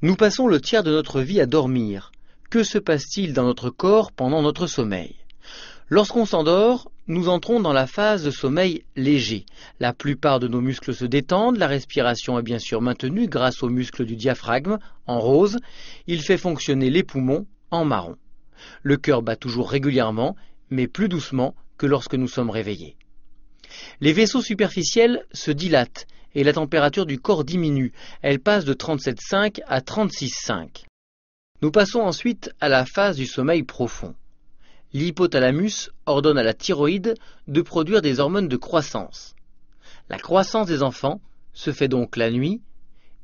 Nous passons le tiers de notre vie à dormir. Que se passe-t-il dans notre corps pendant notre sommeil? Lorsqu'on s'endort, nous entrons dans la phase de sommeil léger. La plupart de nos muscles se détendent, la respiration est bien sûr maintenue grâce aux muscles du diaphragme, en rose. Il fait fonctionner les poumons, en marron. Le cœur bat toujours régulièrement, mais plus doucement que lorsque nous sommes réveillés. Les vaisseaux superficiels se dilatent et la température du corps diminue. Elle passe de 37,5 à 36,5. Nous passons ensuite à la phase du sommeil profond. L'hypothalamus ordonne à la thyroïde de produire des hormones de croissance. La croissance des enfants se fait donc la nuit,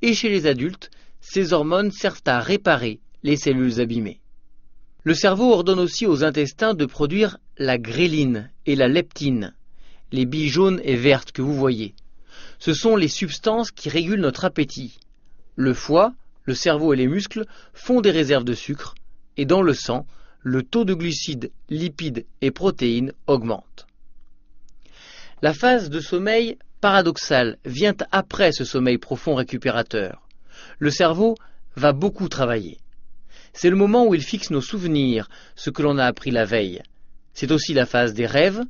et chez les adultes, ces hormones servent à réparer les cellules abîmées. Le cerveau ordonne aussi aux intestins de produire la gréline et la leptine, les billes jaunes et vertes que vous voyez. Ce sont les substances qui régulent notre appétit. Le foie, le cerveau et les muscles font des réserves de sucre, et dans le sang, le taux de glucides, lipides et protéines augmente. La phase de sommeil paradoxal vient après ce sommeil profond récupérateur. Le cerveau va beaucoup travailler. C'est le moment où il fixe nos souvenirs, ce que l'on a appris la veille. C'est aussi la phase des rêves.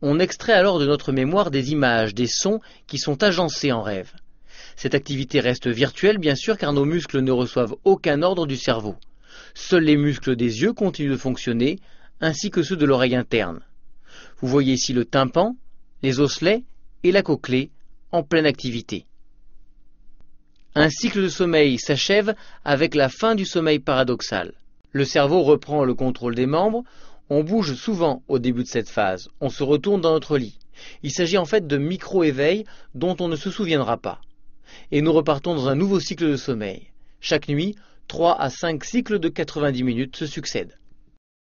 On extrait alors de notre mémoire des images, des sons qui sont agencés en rêve. Cette activité reste virtuelle bien sûr car nos muscles ne reçoivent aucun ordre du cerveau. Seuls les muscles des yeux continuent de fonctionner, ainsi que ceux de l'oreille interne. Vous voyez ici le tympan, les osselets et la cochlée en pleine activité. Un cycle de sommeil s'achève avec la fin du sommeil paradoxal. Le cerveau reprend le contrôle des membres. On bouge souvent au début de cette phase. On se retourne dans notre lit. Il s'agit en fait de micro-éveils dont on ne se souviendra pas. Et nous repartons dans un nouveau cycle de sommeil. Chaque nuit, 3 à 5 cycles de 90 minutes se succèdent.